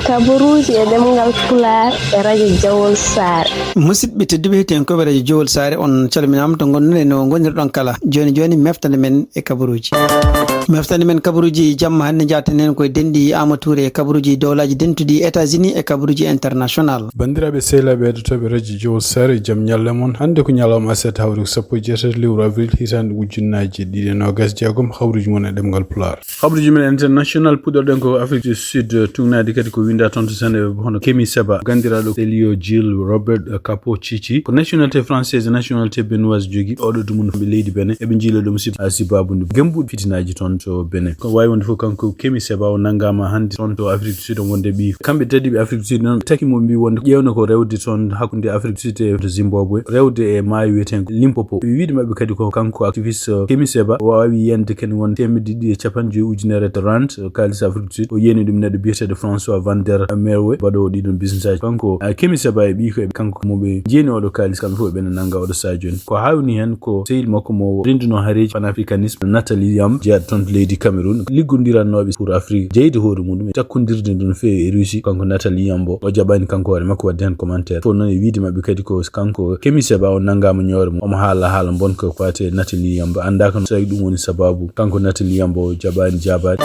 kabaruji e demgal Pulaar e radio Jawol Sare. Musidɓe tedduɓe heten ko radio Jawol Sare on calminama to gonɗon no gonirɗon kala joni meftande men e kabaruji. Meftande men kabaruji jamma hande jaatanen koye dendi Amatoure e kabaruji dowlaji dentudi États-Unis e kabaruji international. Bandiraɓe sehlaɓe heɗotoɓe radio Jawol Sare jaam ñalle mon hande ko ñalawma aset hawre ko sappo e jeetati lewru avril hitande ujunnaji ɗiɗi e nogas jeegom hawruji mon e ɗemgal Pulaar. Hawruji men international puɗɗorɗen ko Afrique du Sud tugnadi kadi ko winda toon to sene hono Kemi Seba gandiraɗo Elio Jill Robert Capo Cici ko nationalité française nationalité benoise jogui oɗo dumum ɓe leydi Benin eɓe jiila ɗum sibabude gembuɗe fitinaji toon to Benin ko wawi wonde fof kanko Kemi Seba o nanggama hande toon to Afrique du Sud wonde ɓi kamɓe teddiɓe Afrique du Sud noon takimo mbi wonde ƴewno ko rewde toon hakkude Afrique du Sud e to Zimbabwe rewde e maayo wiyeten Limpopo wiide mabɓe kadi ko kanko activiste Kemi Seba wawi yende ken won temedde ɗiɗi e capanɗe joyi ujunere to rand kalis Afrique du Sud o yeni ɗum neɗɗo biyeteɗo François Van der Merwe waɗowo ɗiɗon business aji kanko Kemi Seba e ɓi ko kanko moɓe jeeni oɗo kalis kamɓe fof ɓene nanga oɗo sadio en ko hawni hen ko sehil makko mo renduno haareji panafricanisme Nathalie Yam jeeyaɗo toon to leydi Cameroun liggodirannoɓe pour Afrique jeyde hoore muɗum e takkodirde ɗum feewi e Russie kanko Nathalie Yam o jaɓani kanko hoore makko wadde hen commentaire fo noon e wiide mabɓe kadi ko kanko Kemi Seba o nanggama ñoore mum omo haala bonka ko fate Nathalie Yam andaka no tawi ɗum woni sababu kanko Nathalie Yam o jaɓani jabade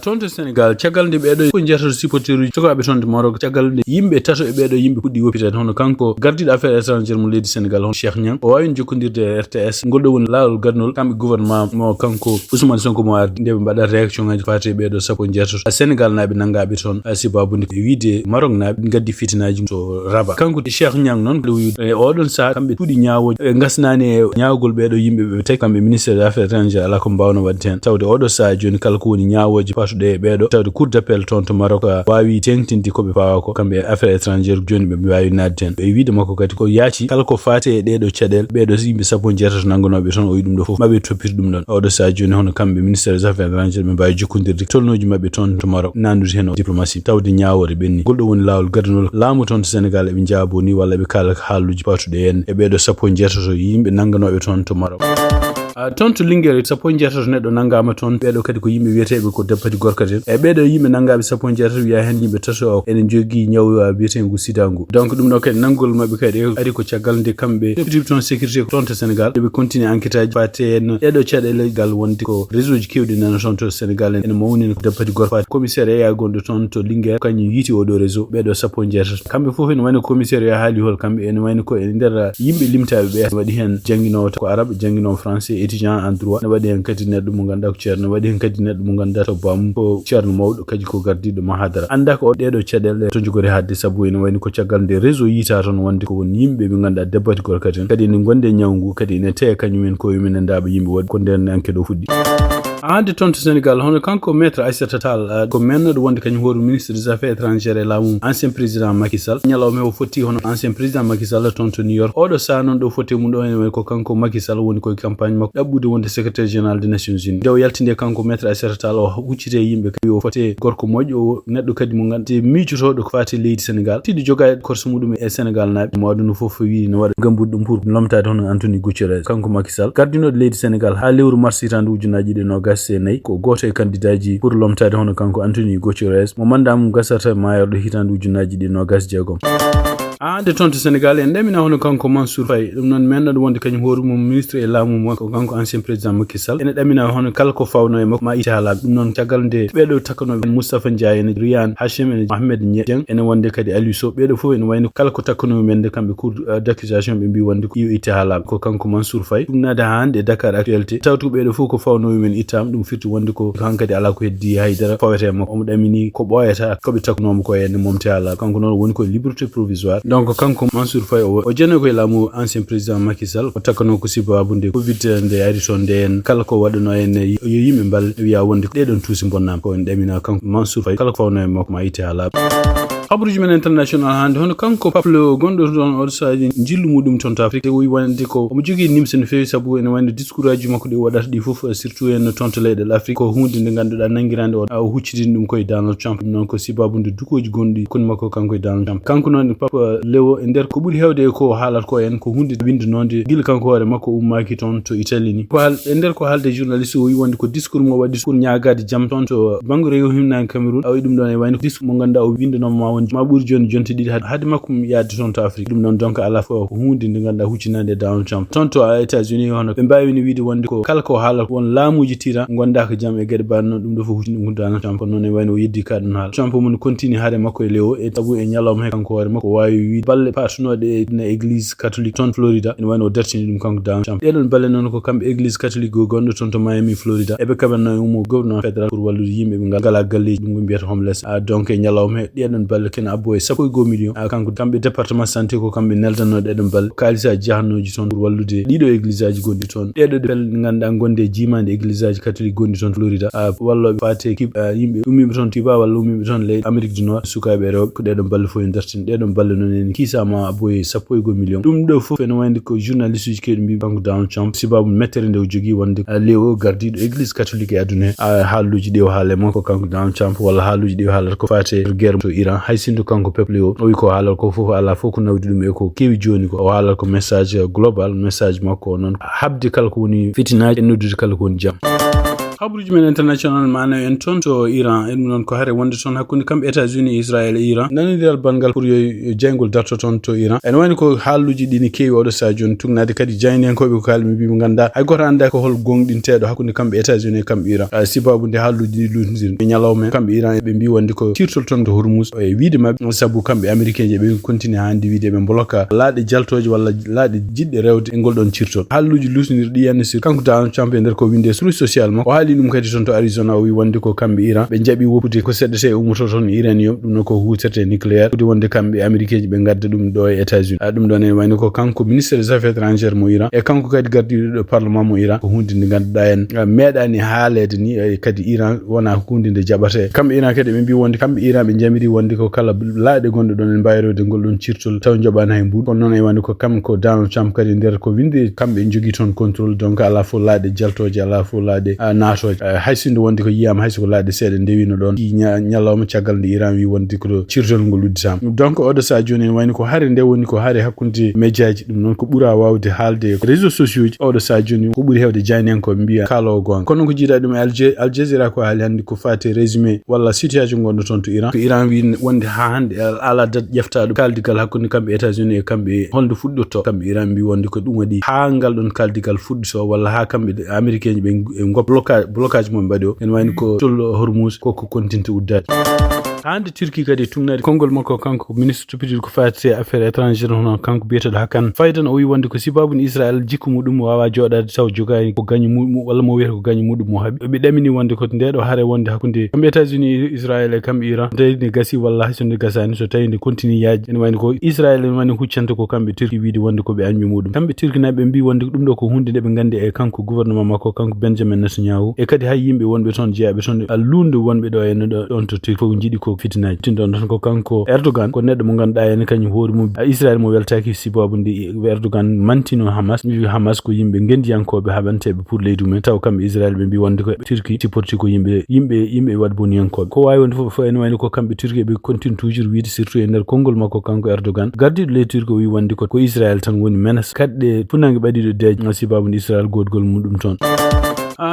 toon to Sénégal caggal nde ɓeɗo ko jeetoto supporter uji cokaɓe toon de Maroc caggal nde yimɓe tato e ɓeɗo yimɓe puɗɗi woppitede hono kanko gardiɗo affaire étrangére mo leydi Sénégal hono Cheikh Niang o wawi jokkodirde e RTS ngol ɗo woni laawol gadnol kamɓe gouvernement mo kanko Ousmane Sonko mo ardi nde ɓe mbaɗa réaction ngaji fate ɓeɗo sappo jeetoto Sénégal naɓe nangaɓe toon sibabude e wiide Maroc naɓe gaddi fitinaji to Rabat kanko Cheikh Niang noon e oɗon saaha kamɓe puɗi ñawoji ɓe gasnani e ñawgol ɓeɗo yimɓe ɓe tawi kamɓe ministére des affaires étrangères ala ko mbawno wadde hen tawde oɗo saaha joni kala ko woni ñawoji patuɗe e ɓeɗo tawde cour d'appel toon to Maroc wawi tengtinde koɓe pawa ko kamɓe affaire étrangére joni ɓe wawi nadde hen ɓe wiide makko kadi ko yaaci kala ko fate e ɗeɗo caɗele ɓeɗo yimɓe sappo jeetato nangganoɓe toon o wi ɗum ɗo foof maɓe toppita ɗum ɗon oɗo saaha joni hono kamɓe ministére des affaires étrangères ɓe mbawi jokkodirde tolnoji mabɓe toon to Maroc nandude hen diplomatie tawde ñawore ɓenni golɗo woni lawol gadunol laamu toon to Sénégal eɓe jaabo ni walla ɓe kaala haaluji patuɗe hen e ɓeɗo sappo jeetato yimɓe nangganoɓe toon to Maroc toon to Linguére sappo jeetato neɗɗo nanggama toon ɓeɗo kadi ko yimɓe wiyeteɓe ko deppati gorkate e ɓeɗo yimɓe nanggaɓe sappo jeetato wiya hen yimɓe tato enen jogui ñaw biyetengu sida ngu donc ɗum ɗo kadi nanggol mabɓe kadi ari ko caggal nde kamɓe ɗeɓtiɓe toon sécurité toon to Sénégal ɓe continue enquête aji fate en ɗeɗo caɗele gal wonde ko réseau ji kewɗi nana toon to Sénégal ene mawni ko deppati gorfati commissaire eya gonɗo toon to Linguére kañum yiiti oɗo réseau ɓeɗo sappo jeetato kamɓe foof ene wayno commissaire ya haali hol kamɓe ene wayno ko e nder yimɓe limtaɓe ɓe waɗi hen jangguinowo ko arabe jangguinowo français étudiant en droit ne waɗi hen kadi neɗɗo mo ganduɗa ko ceerno waɗi hen kadi neɗɗo mo ganduɗa to bam ko ceerno mawɗo kadi ko gardiɗo mahadara anda ko ɗeɗo caɗele to jogori hadde saabu ene wayno ko caggal nde réseau yiita toon wonde ko woni yimɓe ɓe ganduɗa debbati gorko kadi ene gonde ñawngu kadi ene teya kañumen koyemen e ndaɓa yimɓe waɗi ko nden enquête o fuɗɗi hande toon to Sénégal hono kanko maître Aissata Tall ko mennoɗo wonde kañum hoore ministre des affaires étrangères e laamu ancien président Macky Sall ñalawma o fotti hono ancien président Macky Sall toon to New York oɗo saaha noon ɗo fotti mum ɗo ene ko kanko Macky Sall woni koye campagne makko ɗaɓɓude wonde secrétaire général des Nations Unies nde o yaltinde kanko maître Aissata Tall o huccite yimɓe kadi o fotte gorko moƴƴo o neɗɗo kadi mo ganduɗa miijotoɗo ko fate leydi Sénégal tiɗi joga korso muɗum e Sénégal naɓe mo aduna foof wi ne waɗa gambude ɗum pour lomtade hono Anthony Guterres kanko Macky Sall gardinoɗo leydi Sénégal ha lewru mars hitande ujunaji ɗi nogas e nayyi ko goto e candidat ji pour lomtade hono kanko Anthony Guterres mo mandama gasata mayorɗo hitande ujunaji ɗi nogas jeegom hande toon to Sénégal en ɗamina hono kanko Mansour Faye ɗum noon mennoɗo wonde kañum hoore mum ministre e laamu makko kanko ancien président Macky Sall ene ɗamina hono kala ko fawno e makko ma ite haalaɓe ɗum noon caggal nde ɓeɗo takkanoɓe Moustapha Ndiaye ene Riyane Hachim ene Mohamed Dieng ene wonde kadi Aliou Sow ɓeɗo foof ene wayno kala ko takkanoɓe men nde kamɓe cour d'accusation ɓe mbi wonde ko iyo itte haalaɓe ko kanko Mansour Faye ɗum nade ha hande e Dakar actualité tawtu ɓeɗo foof ko fawnoɓe men ittama ɗum firti wonde ko hankadi ala ko heddi haydara fawete makko omo ɗamini ko ɓoyata koɓe takkanoma ko henne momte haalaɓe kanko noon woni koye liberté provisoire donc kanko Mansour Faye o jeno koye laamu ancien président Macky Sall o takkano ko sibabude Covid nde ari toon nde en kala ko waɗano en yo yimɓe mbal wiya wonde ɗeɗon tuusi bonnama ko en ɗamina kanko Mansour Faye kala ko fawno e makko ma itte haalaɓe habruji men international hande hono kanko paplo gondo don orsaji jillu mudum ton to Afrique wi wonde ko mo jogi nimsen fewi sabu en wande discours aji makko di wadata di fof surtout en tonto leyde l'Afrique ko hunde nde ganduda nangirande o huccitini dum koy Donald Trump non ko sibabunde dukoji gondi kon makko kanko Donald Trump kanko non papa lewo e nder ko buri hewde ko haalat ko en ko hunde winde nonde gil kanko hore makko ummaki ton to Italy ni ko hal e nder ko halde journaliste o wi wonde ko discours mo wadi pour nyaagade jam ton to bangure yo himna Cameroon awi dum don e wayno discours mo ganda o winde non ma won ma buri joni jonti didi hade makko yaade ton to Afrique dum non donc ala fo ko hunde nde ganda huccinande Donald Trump ton to États-Unis hono be mbawi ni wiide wonde ko kala ko haala won laamuji tira gonda ko jam e gede banno dum do fo huccini dum Donald Trump non e wayno yeddi ka dum haala Trump mun continue hade makko e lewo e tabu e nyalom he kanko hore makko wawi wi balle pasnode na église catholique ton Florida en wayno dertini dum kanko Donald Trump edon balle non ko kambe église catholique go gondo ton to Miami Florida e be kabanno mo gouverneur fédéral pour wallude yimbe be ngala galle dum mbiyata homeless donc e nyalom he edon balle ken abo e 1 million kanko kambe département santé ko kambe neltanode edon balle kalisa jahnoji ton pour wallude dido église aji gondi ton edo bel nganda gonde jimande église aji catholique gondi ton Florida wallo fate yimbe ummi ton tiba walla ummi ton le Amérique du Nord sukabe rew ko dedon balle fo dertin dedon balle non en kisama aboy 1 million dum do fof en wandi ko journaliste ji ke mbi banko Donald Trump sibabu mettere nde jogi wonde leo gardido église catholique aduna haaluji de haale mon ko kanko Donald Trump walla haaluji de haala ko fate guerre to Iran hay sindu kanko peuple o wi ko haala ko fof ala fof ko nawdi dum e ko kewi joni ko haala ko message global message makko non habde kala ko woni fitinaji e noddude kala ko woni jam habruji men international mana en ton to Iran en non ko hare wonde ton hakkunde kambe États-Unis Israël e Iran nanodiral bangal pour yo jengol darto ton to Iran en wani ko haaluji dini kewi odo sa joni tugnade kadi jayni en ko be ko kalmi bi ganda ay goto anda ko hol gongdintedo hakkunde kambe États-Unis e kambe Iran sibabu de haaluji lutindir be nyalawme kambe Iran be mbi wonde ko tirtol ton to Hormuz e wiide mabbe sabu kambe américain je be continue handi wiide be bloka laade jaltoje walla laade jidde rewde e gol don tirtol haaluji lutindir di yanne sur kanko Donald Trump nder ko winde sur social mo dum kadi ton to Arizona wi wonde ko kambe Iran be jabi wopude ko seddete ummoto ton uranium dum ko hutete nucléaire di wonde kambe américain be gadda dum do e États-Unis dum don e wayno ko kanko ministre des affaires étrangères mo Iran e kanko kadi gardi do parlement mo Iran ko hunde ndi gadda en medani haalede ni kadi Iran wona hunde nde jabate kambe Iran kadi be bi wonde kambe Iran be jamiri wonde ko kala laade gondo don en bayrode gol don cirtol taw jobana hay buud non e wayno ko kamko Donald Trump kadi nder ko windi kambe jogi ton contrôle donc ala fo laade jaltoje ala fo laade nato haysindo wonde ko yiyam hayso laade seede ndewino don nyalawma ciagal de Iran wi wonde ko cirtol ngol uddisam donc odo sa joni wayni ko hare nde woni ko hare hakkunde mediaji dum non ko bura wawde haalde réseaux sociaux ji odo sa joni ko buri hewde jaynen ko mbiya kalo gon kono ko jiida dum Al Jazeera ko haali hande ko fate résumé walla situation gondo ton to Iran ko Iran wi wonde ha hande ala dat jeftado kaldigal hakkunde kambe États-Unis e kambe holdo fuddotto kambe Iran bi wonde ko dum wadi ha ngal don kaldigal fuddo walla ha kambe américain be ngop blocage mo mbadio en wayni ko tol Hormuz ko continue uddade hande Turki kadi tungnade kongol makko kanko ministre tupidil ko faati affaires étrangères hono kanko biyetedo hakan faydan o wi wonde ko sibabu Israël jikku mudum wawa jodade taw jogani ko gañu mudum walla mo wiyata ko gañu mudum mo habi be damini wonde ko ndedo hare wonde hakkunde kambe États-Unis Israël e kambe Iran tawni gasi walla hasonde gasani so tawni continue yaaji en wayni ko Israël en wani huccante ko kambe Turki wiide wonde ko be anmi mudum kambe Turki nabe mbi wonde dum do ko hunde de be gande e kanko gouvernement makko kanko Benjamin Netanyahu e kadi hay yimbe wonbe ton jeyabe ton lunde wonbe do en don to Turki fo jidi ko fitinaji tindon don ko kanko Erdogan ko neddo mo ganda en kanyum hoori mum Israel mo weltaki sibabu ndi Erdogan mantino Hamas mi Hamas ko yimbe gendiyankobe habantebe pour leydi men taw kambe Israel be mbi wonde ko Turki supporti ko yimbe wad boniyankobe ko wawi wonde fo en wayno ko kambe Turki be continue toujours wiide surtout e nder kongol makko kanko Erdogan gardido leydi Turki wi wonde ko Israel tan woni menace kadde funange badido de sibabu ndi Israel godgol mudum ton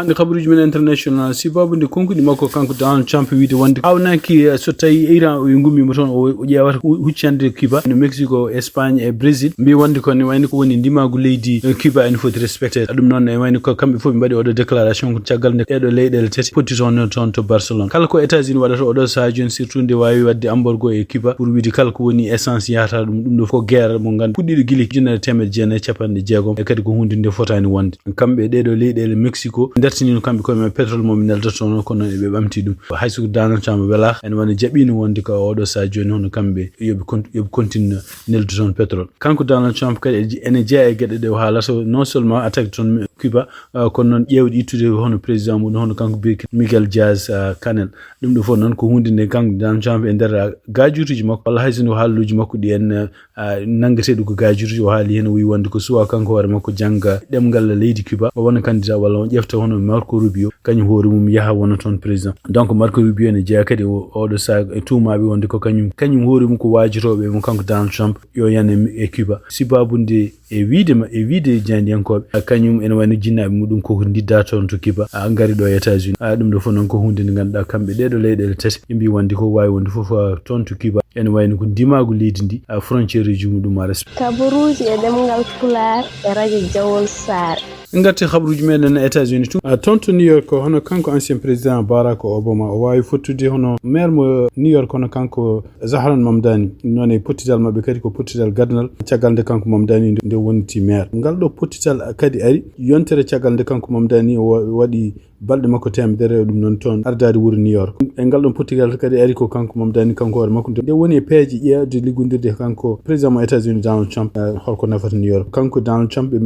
ne kabruji men international sibabu ndi konkudi makko kanko Donald Trump wiide wonde awnaki so tawi Iran o ngummi mo ton o ƴewata huccande Cuba no Mexico Espagne e Brésil mbi wonde ko ne wayni ko woni ndimagu leydi Cuba en foti respecté dum non ne wayni ko kambe fof mbadi odo déclaration ko caggal ne edo leydel tati poti ton to Barcelone kala ko États-Unis wadata odo sa joni surtout nde wawi wadde embargo e Cuba pour wiide kala ko woni essence yata dum do ko guerre mo gand puddido gili junere temed jene capande jeegom e kadi ko hunde nde fotani wonde kambe dedo leydel Mexico fof dartini kamɓe koye pétrole mo nelda toon kono ɓe ɓamti ɗum hayso Donald Trump wela en wona jaɓino wonde ko oɗo sa joni hono kamɓe yoɓe continue neldu toon pétrole kanko Donald Trump kadi ene jeeya e gueɗe ɗe o haalata non seulement attaque toon Cuba kono noon ƴewde ittude hono président muɗum hono kanko Miguel Diaz Canel ɗum ɗo fof noon ko hunde nde kanko Donald Trump e nder gajutuji makko walla hayso no haaluji makko ɗi en nangateɗo ko gajutuji o haali hen o wi wonde ko suwa kanko hoore makko jangga ɗemgal leydi Cuba o wona candidat walla on ƴefta hono Marco Rubio kañum hoore mum yaha wona toon président donc Marco Rubio ne jeeya kadi oɗo sa tuumaɓe wonde ko kañum hoore mum ko wajiroɓe mo kanko Donald Trump yo yan e Cuba sibabunde e wiide jandiyankoɓe kañum ene wayno jinnaɓe muɗum koko didda toon to Cuba gari ɗo e États-Unis ɗum ɗo fof noon ko hunde nde ganduɗa kamɓe ɗeɗo leyɗele tati ɓe mbi wonde ko wawi wonde foof toon to Cuba ene wayno ko ndimagu leydi ndi frontiére ji muɗum a respect kabaruji e ɗemgal Pulaar e radio Jawol Sare ngati habruji meɗen e États-Unis toon to New York hono kanko ancien président Barack Obama o wawi fottude hono maire mo New York hono kanko Zahran Mamdani noon e pottital mabɓe kadi ko pottital gadnal caggal nde kanko Mamdani nde wonti maire ngal ɗo pottital kadi ari yontere caggal nde kanko Mamdani o waɗi balɗe makko temedere ɗum noon toon ardade wuuro New York e ngal ɗon pottigal kadi ari ko kanko Mamdani kanko hoore makko nde woni e peeje ƴeewde liggodirde kanko président mo États-Unis Donald Trump holko nafata New York kanko Donald Trump ɓe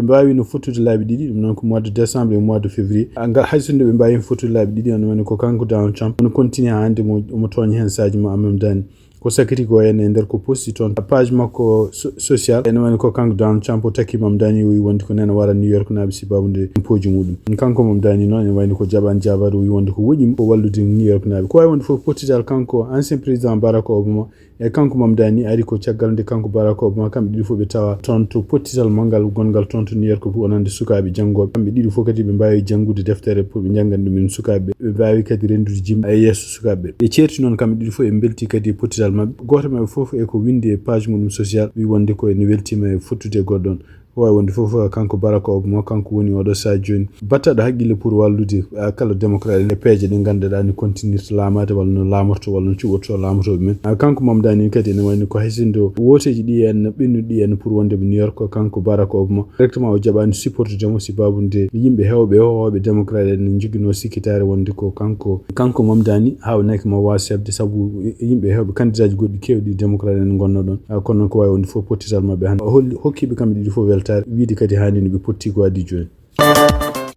mbawino fottude laabi ɗiɗi ɗum noon ko mois de décembre et mois de février ngal hayso nde ɓe mbawino fottude laabi ɗiɗi on woni ko kanko Donald Trump ono continue hande mo tooña hen saji mo Mamdani ko sakiti ko en e nder ko posti toon page makko social ene woni ko kanko Donald Trump o takki Mamdani o wi wonde ko nena wara New York naaɓe sibabunde impoji muɗum kanko Mamdani noon ene wayno ko jaɓade o wi wonde ko woƴƴi ko wallude New York naaɓe ko wawi wonde fof pottital kanko ancien président Barack Obama e kanko Mamdani ari ko caggal nde kanko Barack Obama kamɓe ɗiɗi fof ɓe tawa toon to pottital mangal gongal toon to New York pour onande sukaɓe janggoɓe kamɓe ɗiɗi fof kadi ɓe mbawi janggude deftere pour ɓe janggana ɗumen sukaɓe ɓe mbawi kadi rendude jimma e yesso sukaɓe ɓe certi noon kamɓe ɗiɗi fof ɓe belti kadi pottital mabɓe goto mabɓe fof e ko windi e page muɗum social wi wonde ko ene weltima e fottude goɗɗon wawi wonde fof kanko Barack Obama kanko woni oɗo sa joni battaɗo haqqille pour wallude kala démocrate e peeje ɗe ganduɗa ni continuirta laamade walla no laamorto walla no cuɓorto laamotoɓe men kanko Mamdani kadi ene wayno ko haysindo woteji ɗi en ɓennuɗi ɗi en pour wonde New York kanko Barack Obama directement o jaɓani supportude mo sibabunde yimɓe hewɓe hoɓe démocrate en joguino sikkitare wonde ko kanko Mamdani hawnaki mo wawa sebde saabu yimɓe hewɓe candidat ji goɗɗi kewɗi démocrate en gonno ɗon kono noon ko wawi wonde fof pottital mabɓe hande hokkiɓe kamɓe ɗiɗi fof wiide kadi hani no ɓe potti ko addi joni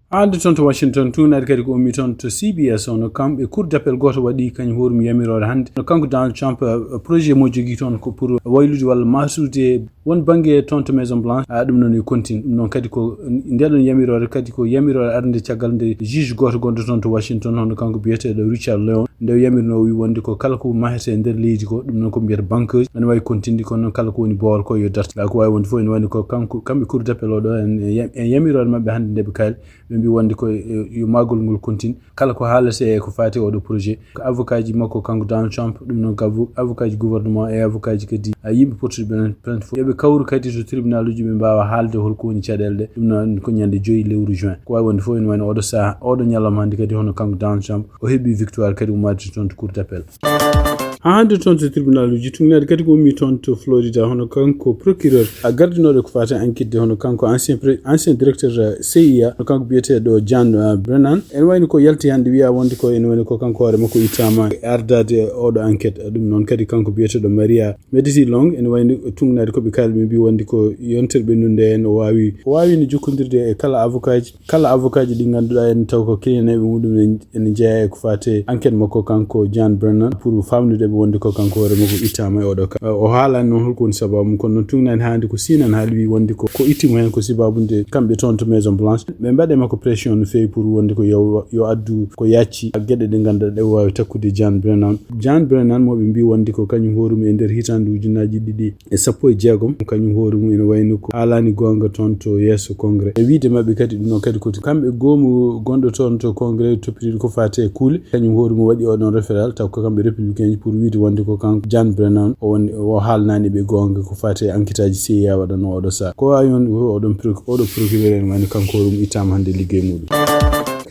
ande toon to Washington tunade kadi ko ummi toon to CBS ono kamɓe cour d'appel goto waɗi kañum hoorumi yamirore hannde no kanko Donald Trump projet mo jogui toon ko pour waylude walla masude won banggue toon to Maison Blanche ɗum noon e continue ɗum noon kadi ko ndeɗon yamirore kadi ko yamirore arde caggal nde juge goto gonɗo toon to Washington hono kanko biyeteɗo Richard Leon nde yamirno wi wonde ko kala ko mahete e nder leydi ko ɗum noon ko mbiyata banqueuse ene wawi continue kono noon kala ko woni bowal ko yo darta ko wawi wonde fof ene wandi ko kamɓe cour d'appel oɗo en yamirore mabɓe hannde nde ɓe kaali ɓe mbi wonde ko yo magol ngol continue kala ko haalete e ko fati oɗo projet ko avocat ji makko kanko Donald Trump ɗum noon ko avocat ji gouvernement e avocat ji kadi yimɓe pottude plainte fof yoɓe kawru kadi to tribunal uji ɓe mbawa haalde holko woni caɗele ɗe ɗum noon ko ñande 5 lewru juin ko wawi wonde fof ene wayno oɗo saaha oɗo ñalawma hannde kadi hono kanko Donald Trump o heeɓi victoire kadi ummade toon to cour d'appel hande toon to tribunal uji tugnade kadi ko ummi toon to Florida hono kanko procureur gardinoɗo ko fati enquête hono kanko ancien directeur CIA hono kanko biyeteɗo John Brennan en wayno ko yalti hande wiya wonde ko en woni ko kanko hoore makko ittama ardade oɗo enquête ɗum noon kadi kanko biyeteɗo Maria Medici Long en wayno tugnade koɓe kalmi mbi wonde ko yontere ɓennude en o wawi no jokkodirde e kala avocat ji ɗi ganduɗa en taw ko klineɓe muɗum ene jeeya e ko fati enquête makko kanko John Brennan pour famnude wonde ko kanko hoore makko ittama e oɗo ka o haalani noon holko woni sababu mum kono noon tugnani hande ko sinan haali wi wonde ko ittimo hen ko sibabunde kamɓe toon to Maison Blanche ɓe mbaɗe makko pression no fewi pour wonde ko yo addu ko yacci gueɗe ɗe ganduɗa ɗe wawi takkude John Brennan moɓe mbi wonde ko kañum hoore mum e nder hitande ujunaji 2016 kañum hoore mum ene wayno ko haalani gonga toon to yesso congrès e wiide mabɓe kadi ɗum noon kadi ko kamɓe goomu gonɗo toon to congrès toppitiɗo ko fate e kuule kañum hoore mum waɗi oɗon référal taw ko kamɓe républicain ji pour wiide wonde ko kanko John Brennan o haalnani ɓe gonga ko fate enquête aji CIA waɗano oɗo sa ko wawi on oɗo procureur en wayno kanko hoore mum ittama hande ligguey muɗum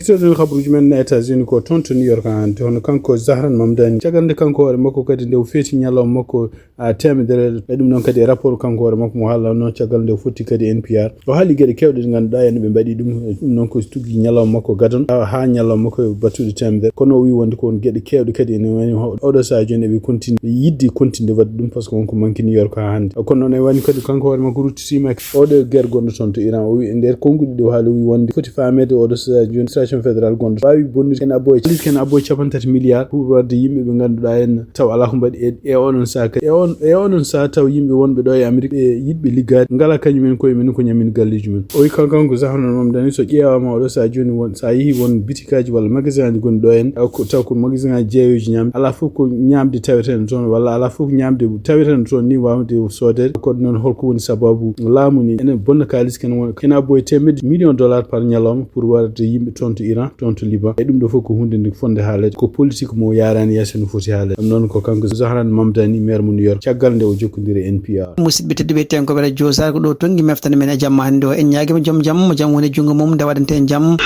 firtode khabruji men na États-Unis ko tonto New York ante hono kanko Zahran Mamdani cagande kanko hore makko kadi nde feti nyalom makko temedere e dum non kadi rapport kanko hore makko mo halla non cagal nde fotti kadi NPR o haali gede kewde ganduda en be mbadi dum non ko stugi nyalom makko gadon ha nyalom makko batude temedere kono wi wonde ko gede kewde kadi en wani odo sa jone be continue yiddi continue wadde dum parce que wonko manki New York ha hande kono non e wani kadi kanko hore makko ruttissima odo guerre gondo ton to Iran o wi nder kongudi do haali wi wonde foti famede odo sa jone station fédéral gondo bawi bonnude ken aboy lis ken aboy 50 milliards pour wadde yimbe be ganduda en taw ala ko mbadi e onon saka e onon sa taw yimbe wonbe do e Amerique be yidbe ligade ngala kanyumen koy men ko nyamin galleji men o kanko Zahran Mamdani so ƴeewama odo sa joni won sa yi won bitikaji walla magasin ji gon do en ko taw ko magasin jeeyoji nyam ala fof ko nyamde taweten ton walla ala fof nyamde taweten ton ni wawde sodede ko non holko woni sababu laamu ni ene bonna kalis ken won kena boy $1 million par nyalom pour warde yimbe ton to Iran ton to Liban e dum do fof ko hunde ndi fonde haalede ko politique mo yarani yeso no foti haalede non ko kanko Zahran Mamdani maire mo New York caggal nde o jokkondiri NPR musidɓe tedduɓe tenko ɓeɗa josar ko ɗo tongi meftande men e jamma hannde o en ñaguima joom jaam mo jaam woni jungo mum nde waɗante en jaam